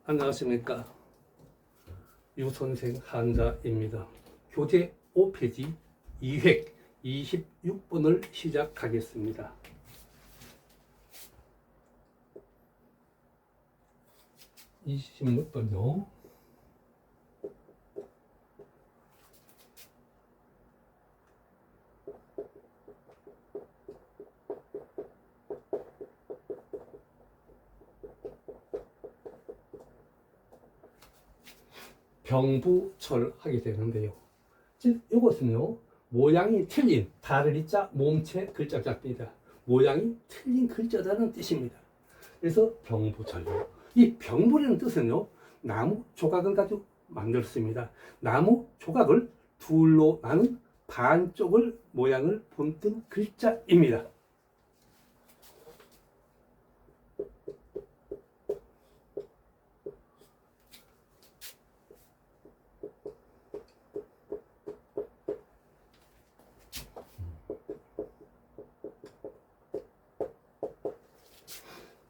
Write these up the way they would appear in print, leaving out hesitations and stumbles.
안녕하십니까. 유선생 한자입니다. 교재 5페이지 2획 26번을 시작하겠습니다. (26번요) 병부철하게 되는데요. 즉 이것은요, 모양이 틀린 다르리자 몸체 글자입니다. 모양이 틀린 글자라는 뜻입니다. 그래서 병부철요. 이 병부라는 뜻은요, 나무 조각을 가지고 만들었습니다. 나무 조각을 둘로 나눈 반쪽을 모양을 본뜬 글자입니다.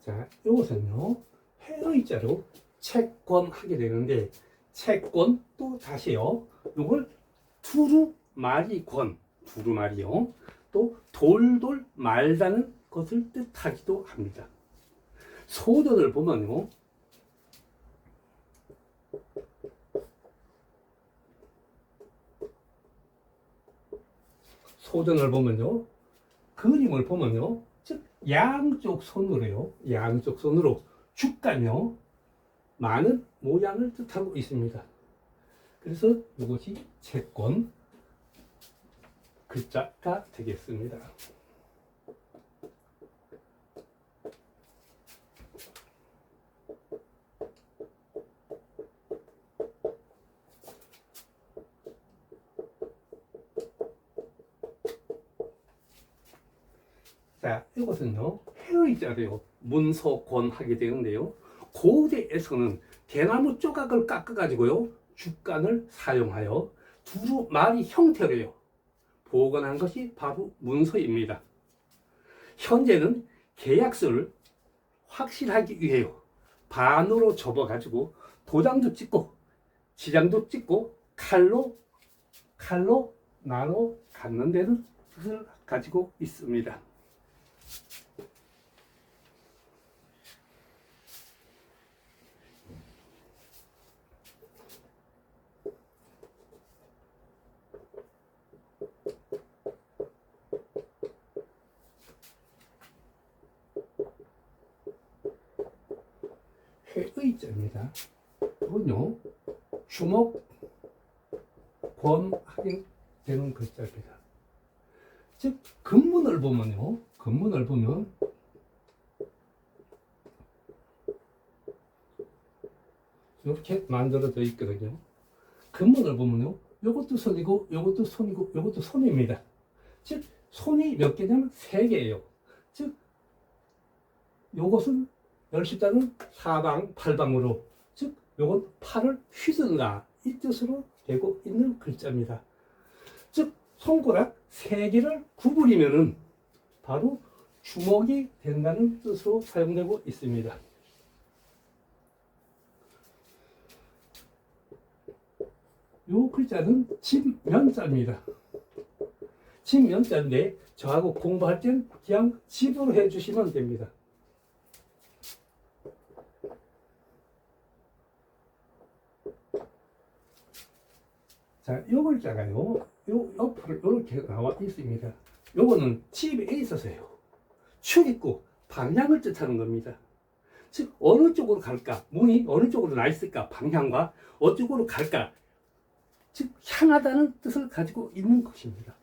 자, 이것은요, 해의자로 채권하게 되는데, 채권 또 다시요, 이걸 두루마리권, 두루마리요, 또 돌돌 말다는 것을 뜻하기도 합니다. 소전을 보면요, 그림을 보면요, 즉 양쪽 손으로요, 양쪽 손으로 죽가며 많은 모양을 뜻하고 있습니다. 그래서 이것이 채권 글자가 되겠습니다. 자, 이것은요, 해의자로요, 문서권하게 되는데요, 고대에서는 대나무 조각을 깎아가지고요, 죽간을 사용하여 두루마리 형태로요, 보관한 것이 바로 문서입니다. 현재는 계약서를 확실하기 위해요, 반으로 접어가지고 도장도 찍고 지장도 찍고 칼로 나눠 갖는 데는 뜻을 가지고 있습니다. 해의자입니다. 이건요, 주목권하게 되는 글자입니다. 즉 근문을 보면 이렇게 만들어져 있거든요. 근문을 보면요, 이것도 손이고 이것도 손이고 이것도 손입니다. 즉 손이 몇 개냐면 3개예요. 즉 이것은 열십자는 사방 팔방으로, 즉 이건 팔을 휘둔다 이 뜻으로 되고 있는 글자입니다. 즉 손가락 3개를 구부리면은 바로 주먹이 된다는 뜻으로 사용되고 있습니다. 이 글자는 집면자입니다. 집면자인데 저하고 공부할 땐 그냥 집으로 해주시면 됩니다. 자, 이 글자가요, 요 옆으로 이렇게 나와 있습니다. 요거는 집에 있어서요, 출입구, 방향을 뜻하는 겁니다. 즉, 어느 쪽으로 갈까? 문이 어느 쪽으로 나 있을까? 방향과 어쪽으로 갈까? 즉, 향하다는 뜻을 가지고 있는 것입니다.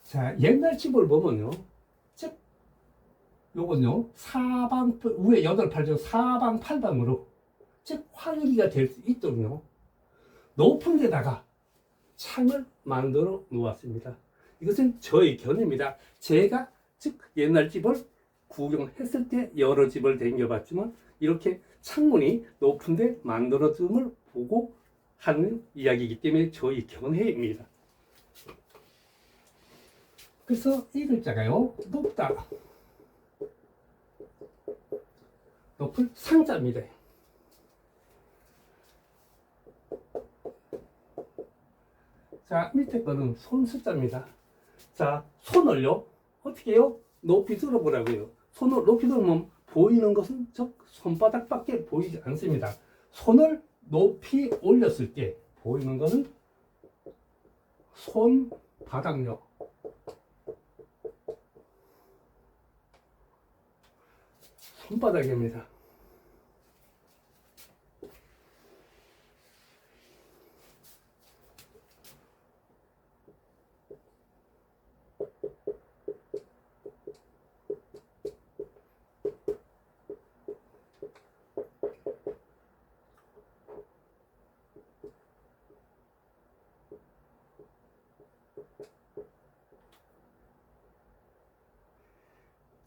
자, 옛날 집을 보면요, 즉 요건요, 사방 위에 8팔 사방 8방으로, 즉 환기가 될 수 있도록요, 높은 데다가 창을 만들어 놓았습니다. 이것은 저의 견해입니다. 제가 즉 옛날 집을 구경했을 때 여러 집을 댕겨봤지만 이렇게 창문이 높은데 만들어짐을 보고 하는 이야기이기 때문에 저희 견해입니다. 그래서 이 글자가요, 높다, 높을 상자입니다. 자, 밑에 거는 손숫자입니다. 자, 손을요, 어떻게 해요? 높이 들어보라고요. 손을 높이 들으면 보이는 것은 즉 손바닥밖에 보이지 않습니다. 손을 높이 올렸을 때 보이는 것은 손바닥요. 손바닥입니다.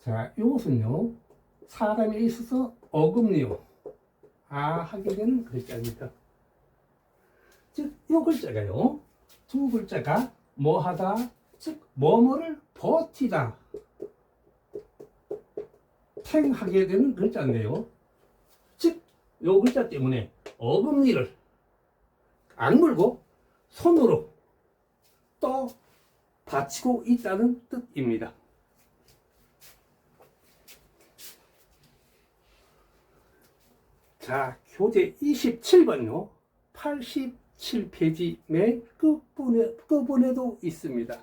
자, 이것은요, 사람에 있어서 어금니요, 하게 되는 글자입니다. 즉, 이 글자가요, 두 글자가 뭐하다, 즉, 뭐뭐를 버티다, 탱하게 되는 글자인데요. 즉, 이 글자 때문에 어금니를 악물고 손으로 또 받치고 있다는 뜻입니다. 자, 교재 27번요. 87페이지 맨 끝부분에도 있습니다.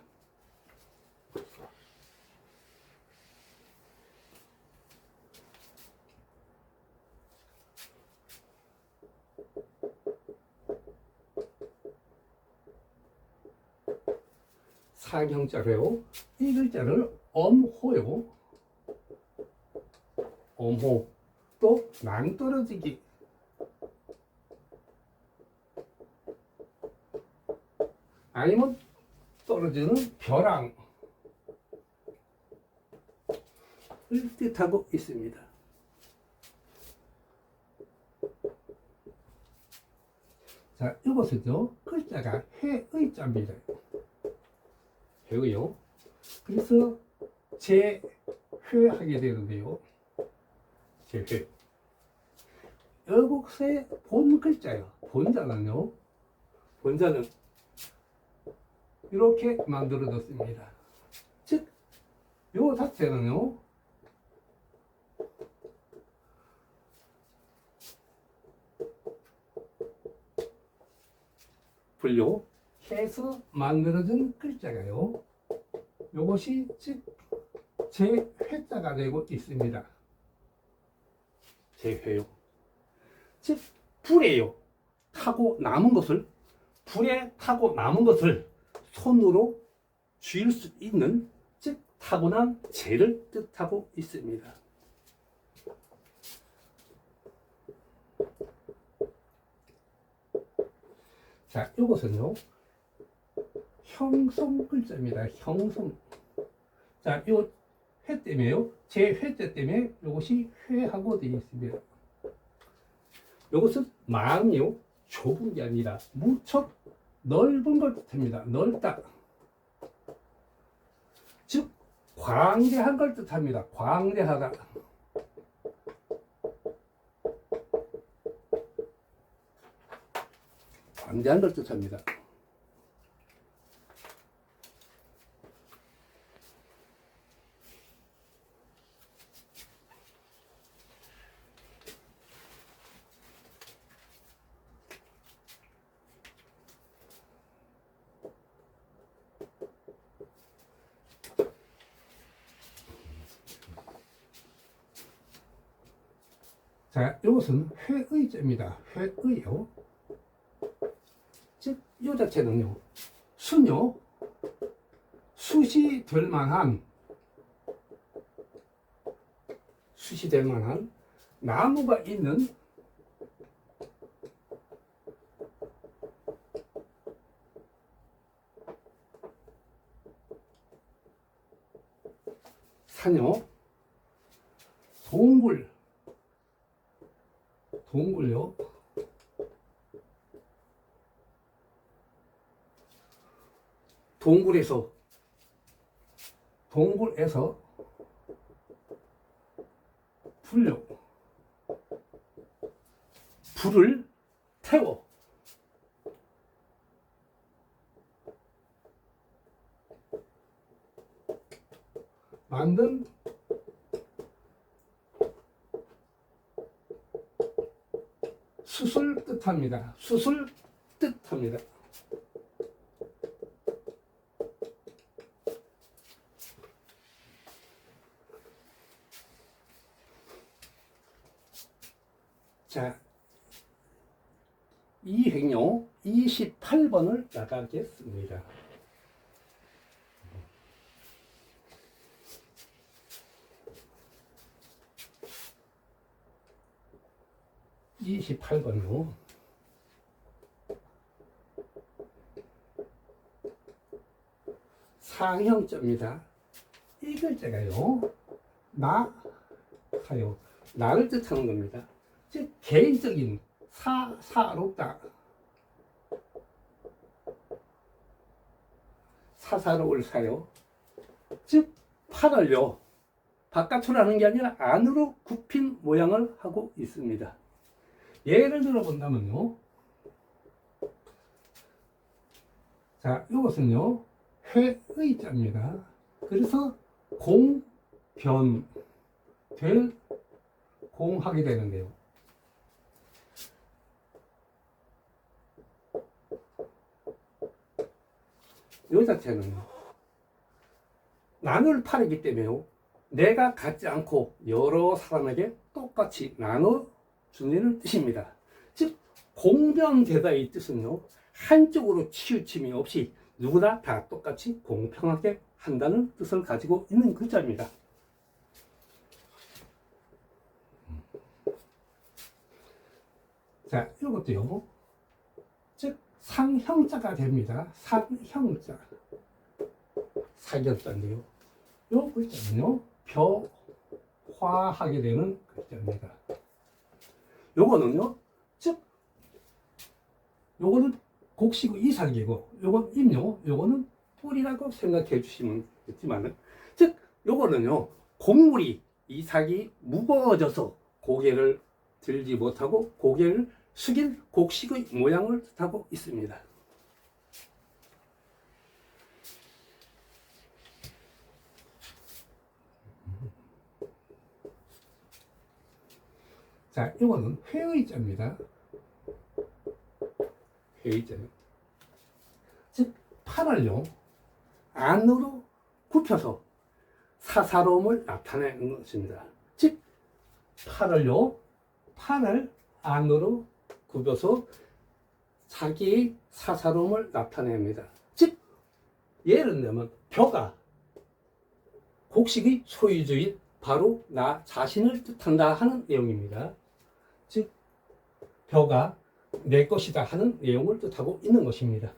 사형자래요. 이 글자를 엄호요. 엄호. 또 낭떠러지기. 아니면 떨어지는 벼랑을 뜻하고 있습니다. 자, 이것은요, 글자가 해의자입니다. 해의요. 그래서 제회하게 되는데요. 제회. 여국의 본 글자예요. 본자는요, 본자는 이렇게 만들어졌습니다. 즉, 요 자체는요, 분류해서 만들어진 글자가요, 요것이 즉 제회자가 되고 있습니다. 제회요. 즉, 불에요. 타고 남은 것을, 불에 타고 남은 것을 손으로 쥘 수 있는, 즉 타고난 재를 뜻하고 있습니다. 자, 이것은요, 형성 글자입니다. 형성. 자, 요 회 때문에요. 제 회자 때문에 이것이 회하고 되어 있습니다. 이것은 마음이요, 좁은 게 아니라 무척 넓은 걸 뜻합니다. 넓다. 즉, 광대한 걸 뜻합니다. 광대하다. 광대한 걸 뜻합니다. 자, 이것은 회의자입니다. 회의요. 즉, 이 자체는요, 수요, 숫이 될 만한, 숫이 될 만한 나무가 있는 산요, 동굴, 동굴요. 동굴에서 불요. 불을 태워 만든 숯을 뜻합니다. 숯을 뜻합니다. 자, 이 행요 28번을 나가겠습니다. (28번요) 상형자입니다. 이 글자가요 나가요. 나를 뜻하는 겁니다. 즉 개인적인 사사롭다, 사사로울 사요. 즉 팔을요 바깥으로 하는 게 아니라 안으로 굽힌 모양을 하고 있습니다. 예를 들어 본다면요, 자 이것은요 회의자입니다. 그래서 공변 될 공하게 되는데요. 이 자체는 나눌 팔이기 때문에요. 내가 갖지 않고 여러 사람에게 똑같이 나눠주는 뜻입니다. 즉 공변되다의 뜻은요 한쪽으로 치우침이 없이 누구나 다 똑같이 공평하게 한다는 뜻을 가지고 있는 글자입니다. 자, 이것도요 즉 상형자가 됩니다. 상형자, 사견자인데요. 이 글자는요 벼화하게 되는 글자입니다. 요거는요 즉 요거는 곡식의 이삭이고 요건 임요, 요거는 뿔이라고 생각해 주시면 되겠지만, 즉 요거는요 곡물이 이삭이 무거워져서 고개를 들지 못하고 고개를 숙인 곡식의 모양을 뜻하고 있습니다. 자, 이거는 회의자입니다. 회의자요. 즉 팔을요 안으로 굽혀서 사사로움을 나타내는 것입니다. 즉 팔을 안으로 굽혀서 자기의 사사로움을 나타냅니다. 즉 예를 들면 벼가 곡식의 소유주인 바로 나 자신을 뜻한다 하는 내용입니다. 즉 벼가 내 것이다 하는 내용을 뜻하고 있는 것입니다.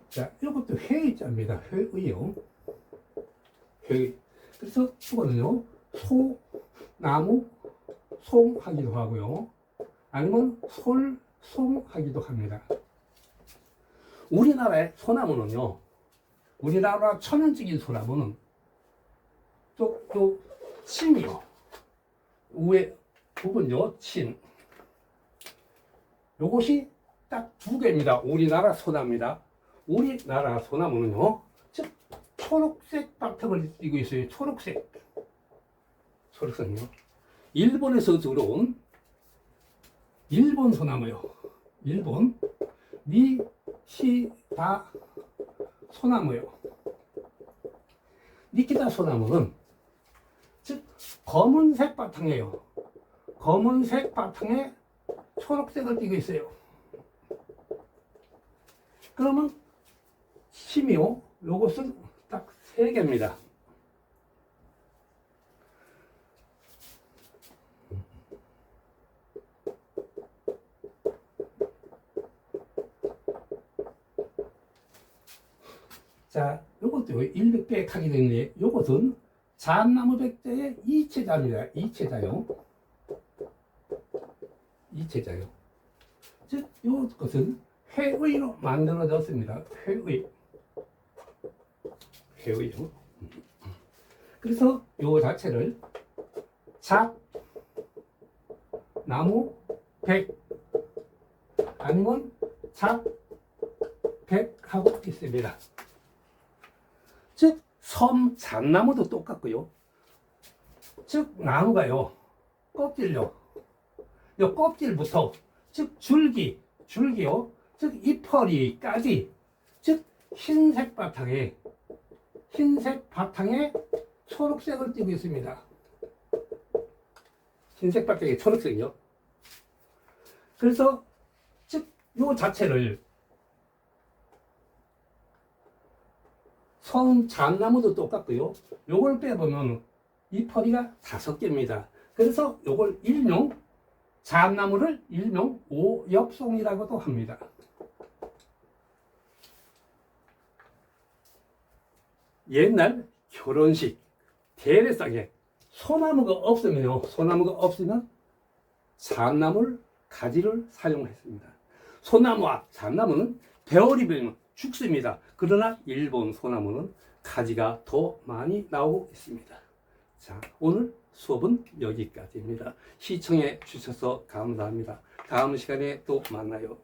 자, 이것도 회의자입니다. 회의요. 회의. 그래서 이거는요, 소나무 송하기도 하고요. 아니면 솔송하기도 합니다. 우리나라의 소나무는요, 우리나라 천연적인 소나무는 또 침이요. 위에 부분요, 침. 요것이 딱 두 개입니다. 우리나라 소나무입니다. 우리나라 소나무는요, 즉 초록색 바탕을 띠고 있어요. 초록색이요. 일본에서 들어온 일본 소나무요. 일본 니시다 소나무요. 니키다 소나무는 즉 검은색 바탕이에요. 검은색 바탕에 초록색을 띠고 있어요. 그러면 심이요. 요것은 딱 3개입니다. 자, 요것도 100배 하게 되는데, 요것은 잣나무 백제의 이체자입니다. 이체자요. 이체자요. 즉, 요것은 회의로 만들어졌습니다. 회의. 회의요. 그래서 요 자체를 잣, 나무, 백, 아니면 잣, 백 하고 있습니다. 즉, 잣나무도 똑같고요. 즉, 나무가요, 껍질요. 요 껍질부터, 즉, 줄기요. 즉, 잎허리까지, 즉, 흰색 바탕에 초록색을 띠고 있습니다. 흰색 바탕에 초록색이요. 그래서, 즉, 요 자체를 잣나무도 똑같고요. 요걸 빼보면 잎허리가 5개입니다. 그래서 요걸 잣나무를 일명 오엽송이라고도 합니다. 옛날 결혼식, 대례상에 소나무가 없으면 잣나물 가지를 사용했습니다. 소나무와 잣나무는 배월이 되면 죽습니다. 그러나 일본 소나무는 가지가 더 많이 나오고 있습니다. 자, 오늘 수업은 여기까지입니다. 시청해 주셔서 감사합니다. 다음 시간에 또 만나요.